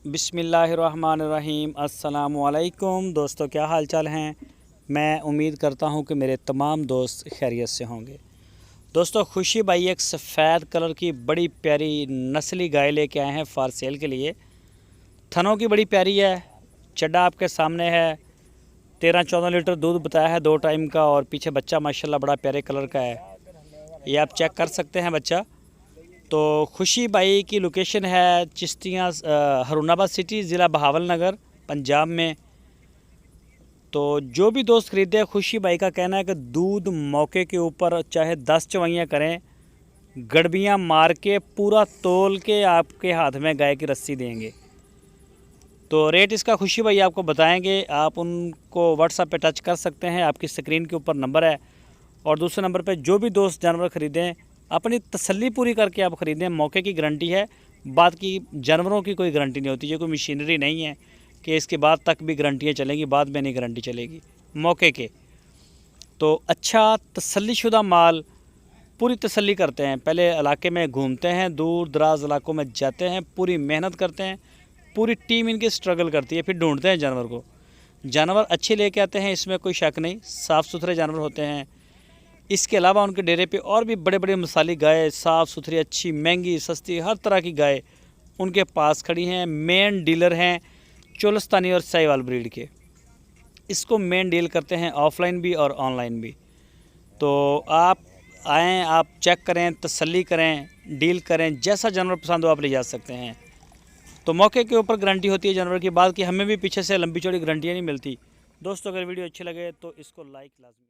बिस्मिल्लाहिर्रहमानिर्रहीम। अस्सलामुअलैकुम दोस्तों, क्या हाल चाल हैं। मैं उम्मीद करता हूं कि मेरे तमाम दोस्त खैरियत से होंगे। दोस्तों, खुशी भाई एक सफ़ेद कलर की बड़ी प्यारी नस्ली गाय लेके आए हैं फॉर सेल के लिए। थनों की बड़ी प्यारी है। चड्डा आपके सामने है। 13-14 लीटर दूध बताया है 2 टाइम का, और पीछे बच्चा माशाल्लाह बड़ा प्यारे कलर का है। ये आप चेक कर सकते हैं बच्चा। तो खुशी भाई की लोकेशन है चिश्तियाँ हरुणाबाद सिटी, ज़िला बहावल नगर, पंजाब में। तो जो भी दोस्त ख़रीदे, खुशी भाई का कहना है कि दूध मौके के ऊपर, चाहे 10 चवाइयाँ करें, गड़बियाँ मार के पूरा तोल के आपके हाथ में गाय की रस्सी देंगे। तो रेट इसका खुशी भाई आपको बताएंगे। आप उनको व्हाट्सएप पे टच कर सकते हैं, आपकी स्क्रीन के ऊपर नंबर है। और दूसरे नंबर पे जो भी दोस्त जानवर ख़रीदें, अपनी तसल्ली पूरी करके आप ख़रीदें। मौके की गारंटी है, बाद की जानवरों की कोई गारंटी नहीं होती। ये कोई मशीनरी नहीं है कि इसके बाद तक भी गारंटियाँ चलेंगी, बाद में नहीं गारंटी चलेगी। मौके के तो अच्छा तसल्लीशुदा माल, पूरी तसल्ली करते हैं। पहले इलाके में घूमते हैं, दूर दराज इलाकों में जाते हैं, पूरी मेहनत करते हैं, पूरी टीम इनकी स्ट्रगल करती है, फिर ढूंढते हैं जानवर को। जानवर अच्छे लेके आते हैं, इसमें कोई शक नहीं। साफ़ सुथरे जानवर होते हैं। इसके अलावा उनके डेरे पे और भी बड़े बड़े मसाली गाय, साफ़ सुथरी, अच्छी, महंगी, सस्ती, हर तरह की गाय उनके पास खड़ी हैं। मेन डीलर हैं चोलस्तानी और साहिवाल ब्रीड के। इसको मेन डील करते हैं ऑफलाइन भी और ऑनलाइन भी। तो आप आएँ, आप चेक करें, तसल्ली करें, डील करें। जैसा जानवर पसंद हो आप ले जा सकते हैं। तो मौके के ऊपर गारंटी होती है जानवर की। बात की हमें भी पीछे से लंबी चौड़ी गारंटियाँ नहीं मिलती। दोस्तों, अगर वीडियो अच्छी लगे तो इसको लाइक लाजमी।